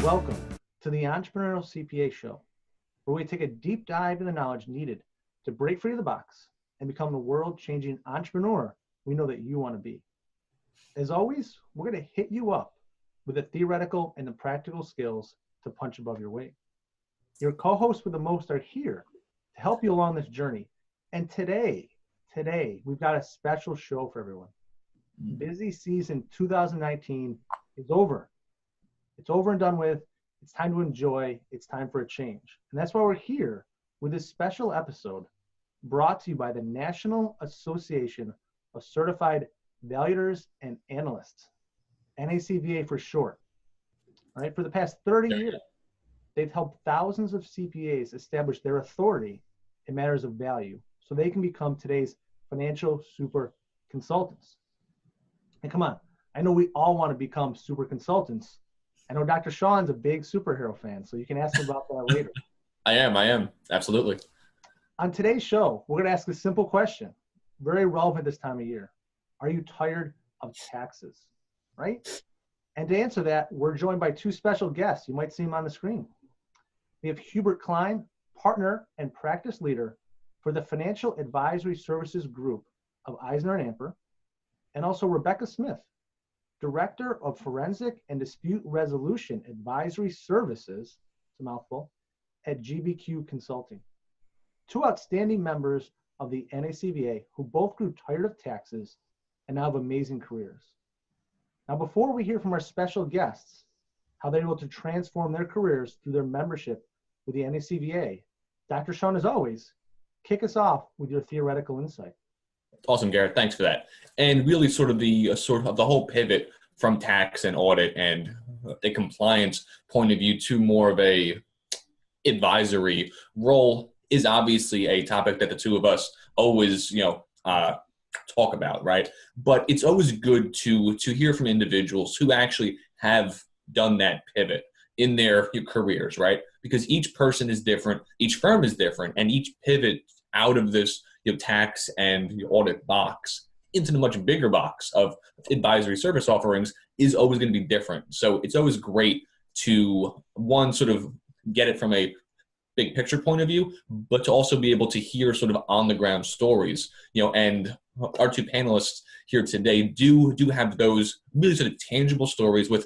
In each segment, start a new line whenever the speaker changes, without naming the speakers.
Welcome to the Entrepreneurial CPA Show, where we take a deep dive into the knowledge needed to break free of the box and become the world-changing entrepreneur we know that you want to be. As always, we're going to hit you up with the theoretical and the practical skills to punch above your weight. Your co-hosts with the most are here to help you along this journey. And today, we've got a special show for everyone. Busy season 2019 is over. It's over and done with. It's time to enjoy. It's time for a change. And that's why we're here with this special episode brought to you by the National Association of Certified Valuators and Analysts, NACVA for short. All right, for the past 30 years, they've helped thousands of CPAs establish their authority in matters of value so they can become today's financial super consultants. And come on, I know we all want to become super consultants. I know Dr. Sean's a big superhero fan, so you can ask him about that later.
I am, absolutely.
On today's show, we're going to ask a simple question, very relevant this time of year. Are you tired of taxes, right? And to answer that, we're joined by two special guests. You might see them on the screen. We have Hubert Klein, partner and practice leader for the Financial Advisory Services Group of Eisner & Amper, and also Rebecca Smith, Director of Forensic and Dispute Resolution Advisory Services, it's a mouthful, at GBQ Consulting. Two outstanding members of the NACVA who both grew tired of taxes and now have amazing careers. Now, before we hear from our special guests, how they're able to transform their careers through their membership with the NACVA, Dr. Sean, as always, kick us off with your theoretical insight.
Awesome, Garrett. Thanks for that. And really sort of the whole pivot from tax and audit and the compliance point of view to more of a advisory role is obviously a topic that the two of us always, talk about, right? But it's always good to hear from individuals who actually have done that pivot in their careers, right? Because each person is different, each firm is different, and each pivot out of this tax and audit box into the much bigger box of advisory service offerings is always going to be different. So it's always great to, one, sort of get it from a big picture point of view, but to also be able to hear sort of on the ground stories, and our two panelists here today do have those really sort of tangible stories with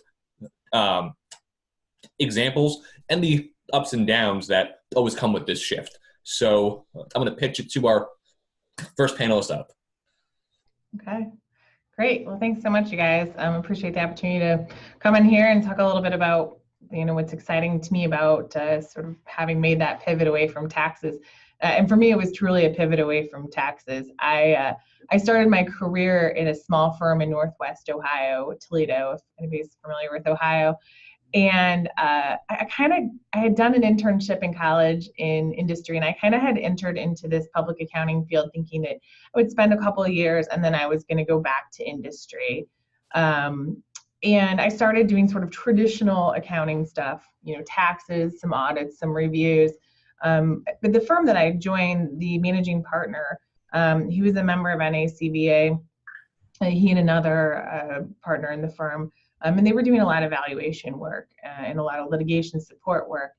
examples and the ups and downs that always come with this shift. So I'm going to pitch it to our first panelist up.
Okay, great. Well, thanks so much, you guys. Appreciate the opportunity to come in here and talk a little bit about, what's exciting to me about sort of having made that pivot away from taxes. And for me, it was truly a pivot away from taxes. I started my career in a small firm in Northwest Ohio, Toledo, if anybody's familiar with Ohio. And I had done an internship in college in industry, and I kind of had entered into this public accounting field thinking that I would spend a couple of years and then I was going to go back to industry. And I started doing sort of traditional accounting stuff, taxes, some audits, some reviews. But the firm that I joined, the managing partner, he was a member of NACVA. He and another partner in the firm. And they were doing a lot of valuation work and a lot of litigation support work.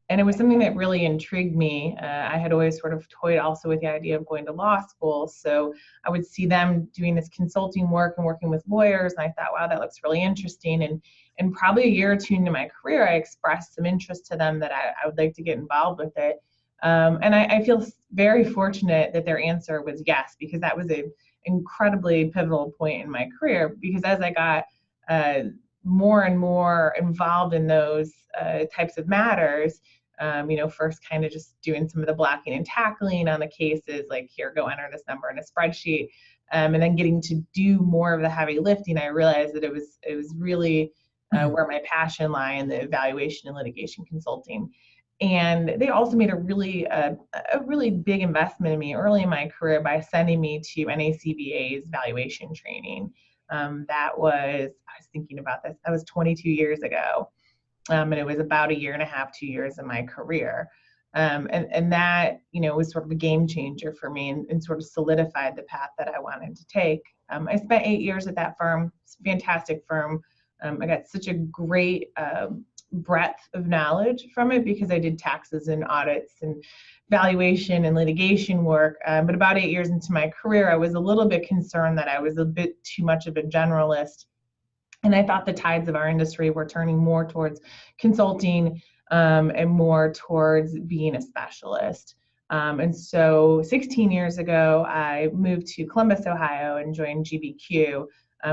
And it was something that really intrigued me. I had always sort of toyed also with the idea of going to law school. So I would see them doing this consulting work and working with lawyers. And I thought, wow, that looks really interesting. And probably a year or two into my career, I expressed some interest to them that I would like to get involved with it. And I feel very fortunate that their answer was yes, because that was an incredibly pivotal point in my career. Because as I got more and more involved in those types of matters, first kind of just doing some of the blocking and tackling on the cases, like here, go enter this number in a spreadsheet, and then getting to do more of the heavy lifting, I realized that it was really where my passion lie in the evaluation and litigation consulting. And they also made a really big investment in me early in my career by sending me to NACVA's valuation training. I was thinking about this, that was 22 years ago. And it was about a year and a half, 2 years in my career. And that, was sort of a game changer for me and sort of solidified the path that I wanted to take. I spent 8 years at that firm. It's a fantastic firm. I got such a great breadth of knowledge from it because I did taxes and audits and valuation and litigation work. But about 8 years into my career, I was a little bit concerned that I was a bit too much of a generalist. And I thought the tides of our industry were turning more towards consulting and more towards being a specialist. And so 16 years ago, I moved to Columbus, Ohio, and joined GBQ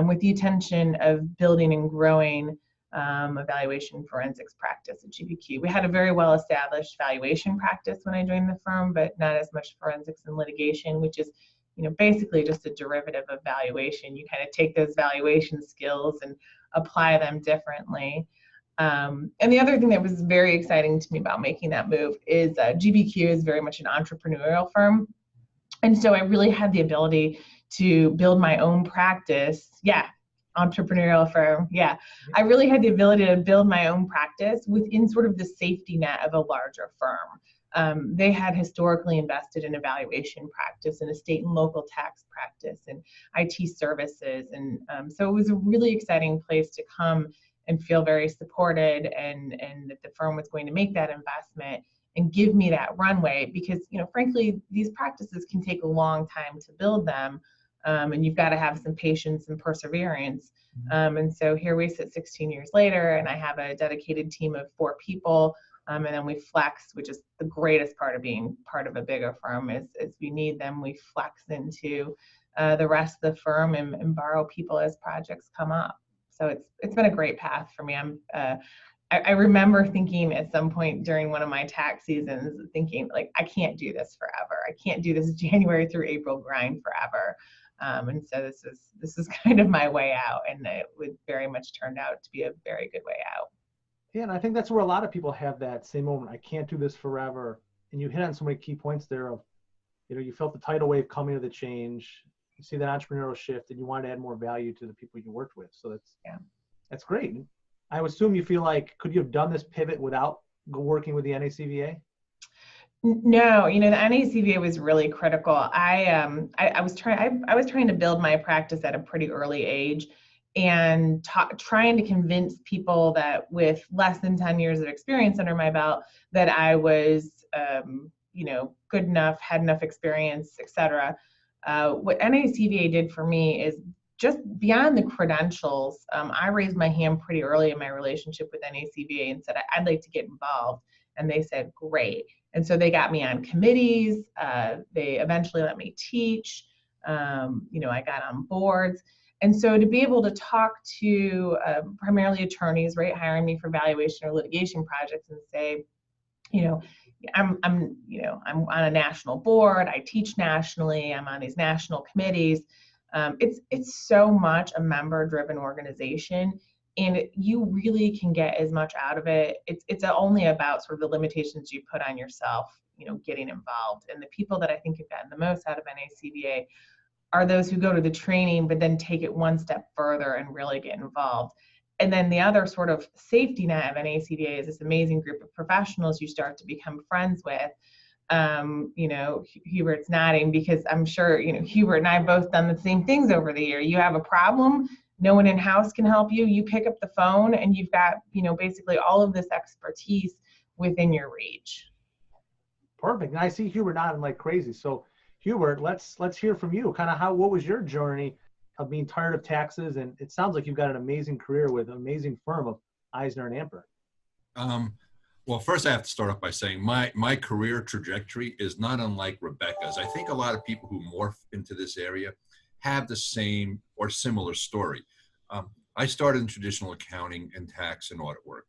with the intention of building and growing a valuation forensics practice at GBQ. We had a very well-established valuation practice when I joined the firm, but not as much forensics and litigation, which is, you know, basically just a derivative of valuation. You kind of take those valuation skills and apply them differently. And the other thing that was very exciting to me about making that move is GBQ is very much an entrepreneurial firm. And so I really had the ability to build my own practice. Yeah, entrepreneurial firm. Yeah, I really had the ability to build my own practice within sort of the safety net of a larger firm. They had historically invested in a valuation practice and a state and local tax practice and IT services. And so it was a really exciting place to come and feel very supported and that the firm was going to make that investment and give me that runway because, you know, frankly, these practices can take a long time to build them. And you've got to have some patience and perseverance. And so here we sit 16 years later, and I have a dedicated team of 4 people. And then we flex, which is the greatest part of being part of a bigger firm is we need them. We flex into the rest of the firm and borrow people as projects come up. So it's been a great path for me. I remember thinking at some point during one of my tax seasons, thinking like, I can't do this forever. I can't do this January through April grind forever. And so this is kind of my way out, and it would very much turned out to be a very good way out.
Yeah, and I think that's where a lot of people have that same moment. I can't do this forever. And you hit on so many key points there of, you know, you felt the tidal wave coming to the change. You see that entrepreneurial shift, and you want to add more value to the people you worked with. So that's great. I would assume you feel like, could you have done this pivot without working with the NACVA?
No, you know, the NACVA was really critical. I was trying to build my practice at a pretty early age, and trying to convince people that with less than 10 years of experience under my belt that I was, you know, good enough, had enough experience, etc. What NACVA did for me is just beyond the credentials. I raised my hand pretty early in my relationship with NACVA and said, I'd like to get involved. And they said, great. And so they got me on committees. They eventually let me teach. You know, I got on boards. And so to be able to talk to primarily attorneys, right, hiring me for valuation or litigation projects and say, you know, I'm on a national board. I teach nationally. I'm on these national committees. It's so much a member-driven organization, and you really can get as much out of it. It's only about sort of the limitations you put on yourself, you know, getting involved. And the people that I think have gotten the most out of NACVA are those who go to the training, but then take it one step further and really get involved. And then the other sort of safety net of NACVA is this amazing group of professionals you start to become friends with. You know, Hubert's nodding because I'm sure, you know, Hubert and I have both done the same things over the year. You have a problem, no one in-house can help you. You pick up the phone and you've got, you know, basically all of this expertise within your reach.
Perfect. And I see Hubert nodding like crazy. So Hubert, let's hear from you. Kind of what was your journey of being tired of taxes? And it sounds like you've got an amazing career with an amazing firm of Eisner and Amper.
Well, first I have to start off by saying my career trajectory is not unlike Rebecca's. I think a lot of people who morph into this area have the same or similar story. I started in traditional accounting and tax and audit work.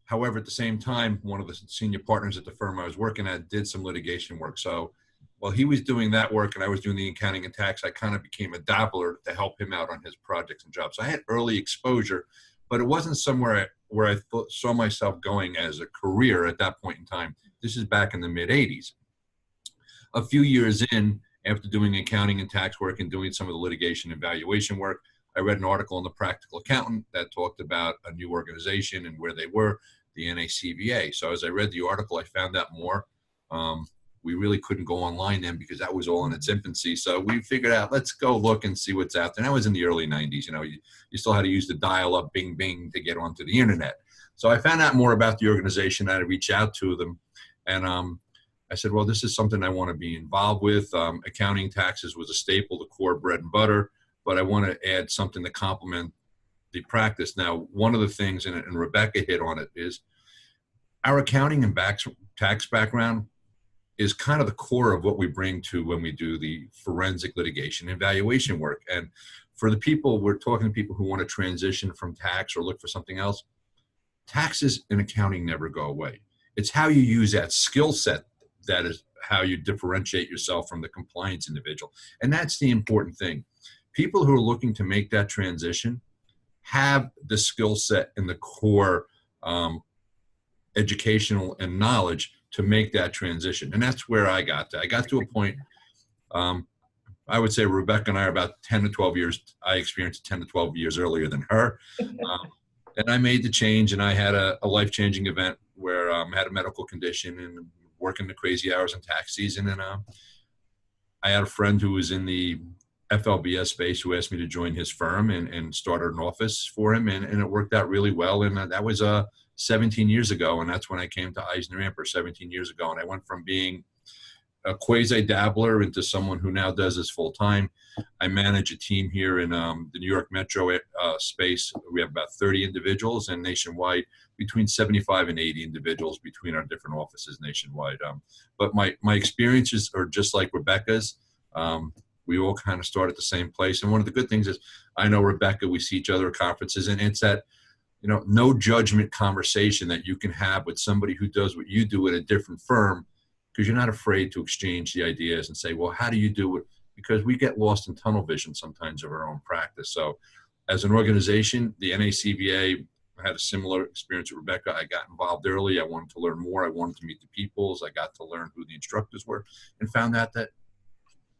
However, at the same time, one of the senior partners at the firm I was working at did some litigation work. So while he was doing that work and I was doing the accounting and tax, I kind of became a dabbler to help him out on his projects and jobs. So I had early exposure, but it wasn't somewhere where I saw myself going as a career at that point in time. This is back in the mid-'80s. A few years in, after doing accounting and tax work and doing some of the litigation and valuation work, I read an article in the Practical Accountant that talked about a new organization and where they were, the NACVA. So as I read the article, I found out more. we really couldn't go online then because that was all in its infancy. So we figured out, let's go look and see what's out there. And that was in the early 90s. You know, you still had to use the dial-up bing bing to get onto the internet. So I found out more about the organization. I had to reach out to them. And I said, well, this is something I want to be involved with. Accounting taxes was a staple, the core bread and butter, but I want to add something to complement the practice. Now, one of the things, and Rebecca hit on it, is our accounting and tax background is kind of the core of what we bring to when we do the forensic litigation and valuation work. And for the people, we're talking to people who want to transition from tax or look for something else. Taxes and accounting never go away. It's how you use that skill set that is how you differentiate yourself from the compliance individual. And that's the important thing. People who are looking to make that transition have the skill set and the core educational and knowledge to make that transition. And that's where I got to. I got to a point, I would say Rebecca and I are about 10 to 12 years, I experienced 10 to 12 years earlier than her. And I made the change, and I had a life-changing event where I had a medical condition and working the crazy hours in tax season. And I had a friend who was in the FLBS space who asked me to join his firm and start an office for him. And it worked out really well. And that was 17 years ago. And that's when I came to Eisner Amper 17 years ago. And I went from being a quasi dabbler into someone who now does this full time. I manage a team here in the New York Metro space. We have about 30 individuals, and nationwide between 75 and 80 individuals between our different offices nationwide. But my experiences are just like Rebecca's. We all kind of start at the same place. And one of the good things is I know Rebecca, we see each other at conferences, and it's that, you know, no judgment conversation that you can have with somebody who does what you do at a different firm, because you're not afraid to exchange the ideas and say, well, how do you do it? Because we get lost in tunnel vision sometimes of our own practice. So as an organization, the NACBA had a similar experience with Rebecca. I got involved early. I wanted to learn more. I wanted to meet the peoples. I got to learn who the instructors were and found out that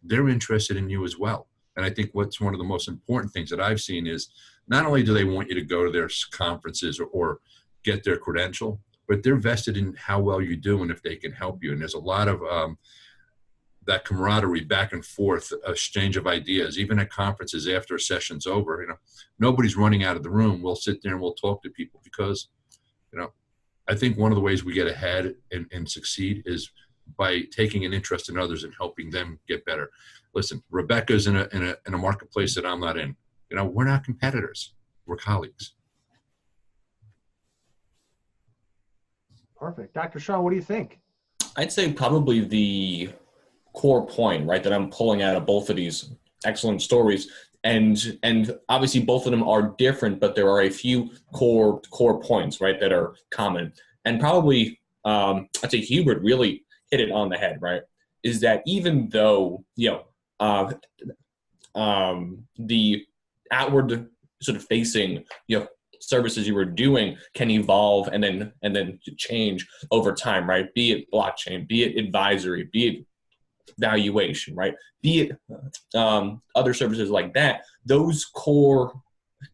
they're interested in you as well. And I think what's one of the most important things that I've seen is not only do they want you to go to their conferences or get their credential, but they're vested in how well you do and if they can help you. And there's a lot of that camaraderie back and forth, exchange of ideas, even at conferences after a session's over. You know, nobody's running out of the room. We'll sit there and we'll talk to people because, you know, I think one of the ways we get ahead and succeed is by taking an interest in others and helping them get better. Listen, Rebecca's in a marketplace that I'm not in. You know, we're not competitors. We're colleagues.
Perfect. Dr. Shaw, what do you think?
I'd say probably the core point, right, that I'm pulling out of both of these excellent stories, and obviously both of them are different, but there are a few core points, right, that are common. And probably I'd say Hubert really hit it on the head, right, is that even though, you know, the outward sort of facing, you know, services you were doing can evolve and then change over time, right? Be it blockchain, be it advisory, be it valuation, right? Be it other services like that. Those core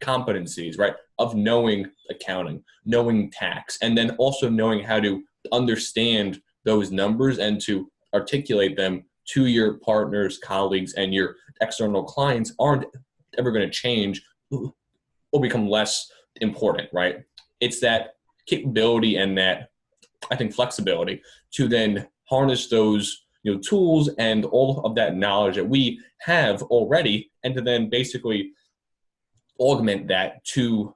competencies, right, of knowing accounting, knowing tax, and then also knowing how to understand those numbers and to articulate them to your partners, colleagues, and your external clients aren't ever going to change or become less important, right? It's that capability and that, I think, flexibility to then harness those, you know, tools and all of that knowledge that we have already, and to then basically augment that to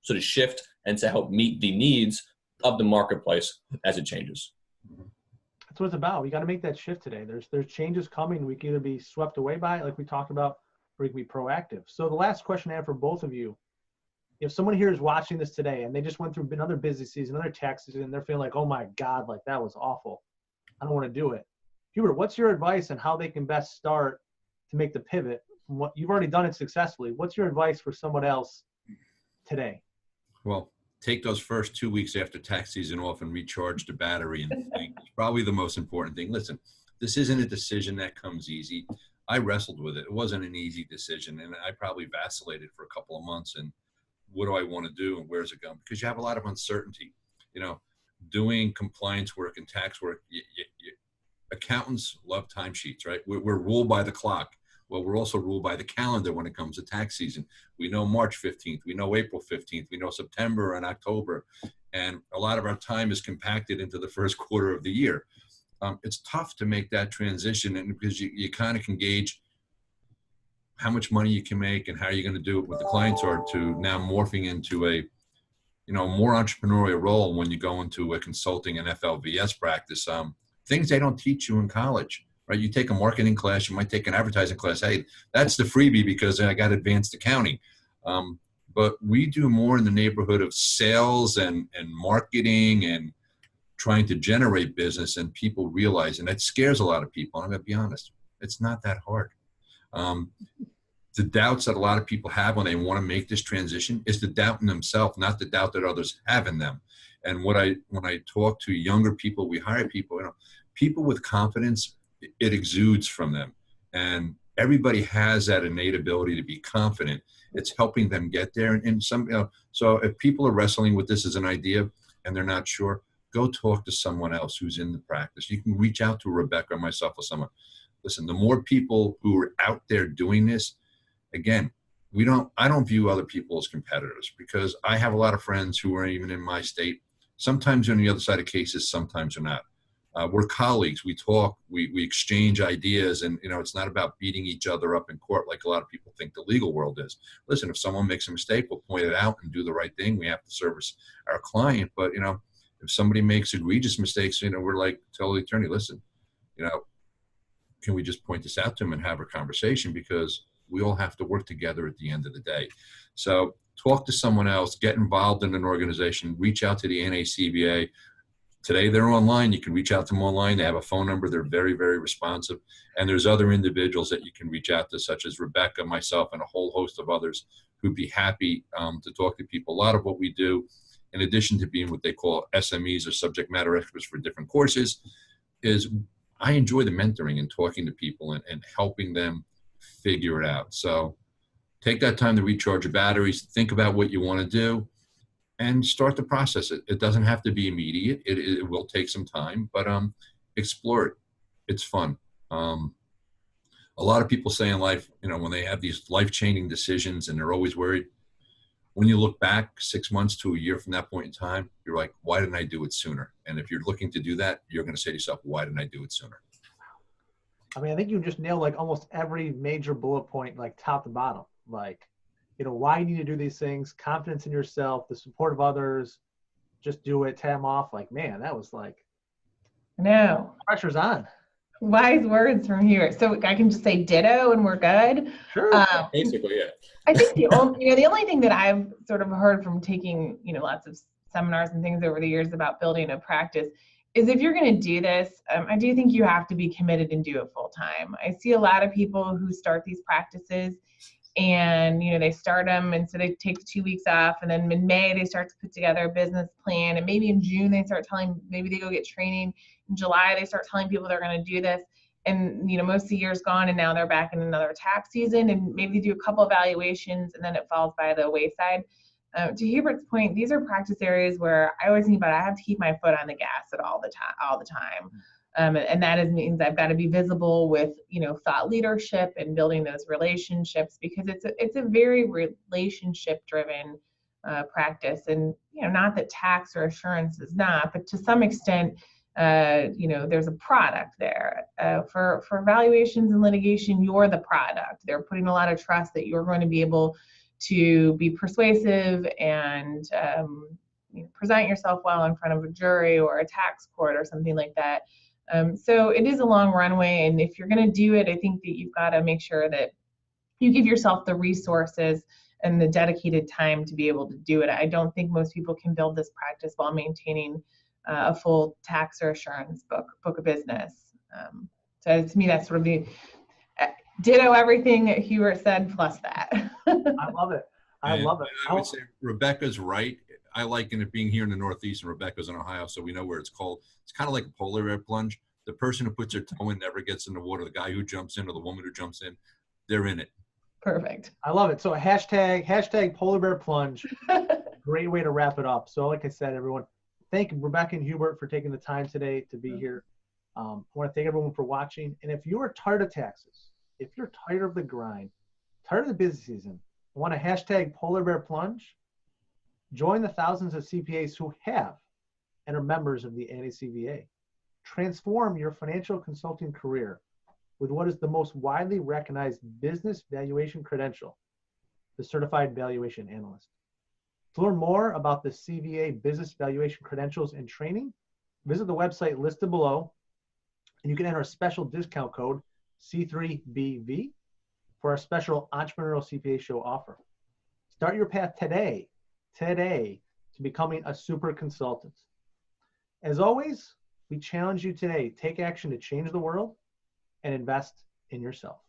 sort of shift and to help meet the needs of the marketplace as it changes.
That's what it's about. We got to make that shift today. There's changes coming. We can either be swept away by it, like we talked about, or we can be proactive. So the last question I have for both of you, if someone here is watching this today and they just went through another busy season, another tax season, and they're feeling like, oh my God, like that was awful, I don't want to do it. Hubert, what's your advice on how they can best start to make the pivot from what you've already done it successfully? What's your advice for someone else today?
Well, take those first 2 weeks after tax season off and recharge the battery and think. It's probably the most important thing. Listen, this isn't a decision that comes easy. I wrestled with it. It wasn't an easy decision, and I probably vacillated for a couple of months. And what do I want to do, and where's it going? Because you have a lot of uncertainty. You know, doing compliance work and tax work, accountants love timesheets, right? We're ruled by the clock. Well, we're also ruled by the calendar when it comes to tax season. We know March 15th, we know April 15th, we know September and October. And a lot of our time is compacted into the first quarter of the year. It's tough to make that transition, and because you kind of can gauge how much money you can make and how you're going to do it with the clients, are to now morphing into a, more entrepreneurial role when you go into a consulting and FLVS practice. Things they don't teach you in college, right? You take a marketing class, you might take an advertising class. Hey, that's the freebie because I got advanced accounting. But we do more in the neighborhood of sales and marketing and trying to generate business, and people realize, and that scares a lot of people. I'm going to be honest, it's not that hard. The doubts that a lot of people have when they want to make this transition is the doubt in themselves, not the doubt that others have in them. And when I talk to younger people, we hire people, people with confidence, it exudes from them. And everybody has that innate ability to be confident. It's helping them get there. And so if people are wrestling with this as an idea and they're not sure, go talk to someone else who's in the practice. You can reach out to Rebecca or myself or someone. Listen, the more people who are out there doing this, again, I don't view other people as competitors, because I have a lot of friends who are even in my state. Sometimes they're on the other side of cases, sometimes they're not. We're colleagues. We talk, we exchange ideas, and it's not about beating each other up in court like a lot of people think the legal world is. Listen, if someone makes a mistake, we'll point it out and do the right thing. We have to service our client, but if somebody makes egregious mistakes, we're like, tell the attorney, listen, can we just point this out to him and have a conversation, because we all have to work together at the end of the day. So talk to someone else, get involved in an organization, reach out to the NACBA. Today they're online. You can reach out to them online. They have a phone number. They're very, very responsive. And there's other individuals that you can reach out to, such as Rebecca, myself, and a whole host of others who'd be happy to talk to people. A lot of what we do, in addition to being what they call SMEs or subject matter experts for different courses, is I enjoy the mentoring and talking to people and helping them figure it out. So take that time to recharge your batteries, think about what you want to do, and start the process. It doesn't have to be immediate. It will take some time, but explore it. It's fun. A lot of people say in life, when they have these life-changing decisions and they're always worried, when you look back 6 months to a year from that point in time, you're like, why didn't I do it sooner? And if you're looking to do that, you're going to say to yourself, why didn't I do it sooner?
I mean, I think you just nailed like almost every major bullet point, like top to bottom. Like, why you need to do these things, confidence in yourself, the support of others, just do it, tap them off. Like, man, that was like,
no,
pressure's on.
Wise words from here. So I can just say ditto and we're good.
Sure.
Basically, yeah.
I think the only thing that I've sort of heard from taking, lots of seminars and things over the years about building a practice is, if you're going to do this, I do think you have to be committed and do it full time. I see a lot of people who start these practices and, they start them, and so they take 2 weeks off, and then in May they start to put together a business plan, and maybe in June they start maybe they go get training. In July they start telling people they're going to do this, and most of the year's gone, and now they're back in another tax season, and maybe they do a couple evaluations, and then it falls by the wayside. To Hubert's point, these are practice areas where I always think about, I have to keep my foot on the gas all the time. And that means I've got to be visible with, thought leadership and building those relationships, because it's a very relationship driven practice. And, not that tax or assurance is not, but to some extent, there's a product there. For valuations and litigation, you're the product. They're putting a lot of trust that you're going to be able to be persuasive and present yourself well in front of a jury or a tax court or something like that. So it is a long runway, and if you're going to do it, I think that you've got to make sure that you give yourself the resources and the dedicated time to be able to do it. I don't think most people can build this practice while maintaining a full tax or assurance book of business. So to me, that's sort of the ditto everything that Hubert said plus that.
I love it. I love it.
I would say Rebecca's right. I liken it being here in the Northeast and Rebecca's in Ohio, so we know where it's cold. It's kind of like a polar bear plunge. The person who puts their toe in never gets in the water. The guy who jumps in or the woman who jumps in, they're in it.
Perfect.
I love it. So hashtag polar bear plunge. Great way to wrap it up. So like I said, everyone, thank Rebecca and Hubert for taking the time today to be here. I want to thank everyone for watching. And if you're tired of taxes, if you're tired of the grind, tired of the busy season, want to hashtag Polar Bear Plunge, join the thousands of CPAs who have and are members of the NACVA. Transform your financial consulting career with what is the most widely recognized business valuation credential, the Certified Valuation Analyst. To learn more about the CVA Business Valuation Credentials and Training, visit the website listed below, and you can enter a special discount code C3BV for our special Entrepreneurial CPA Show offer. Start your path today to becoming a super consultant. As always, we challenge you today, take action to change the world and invest in yourself.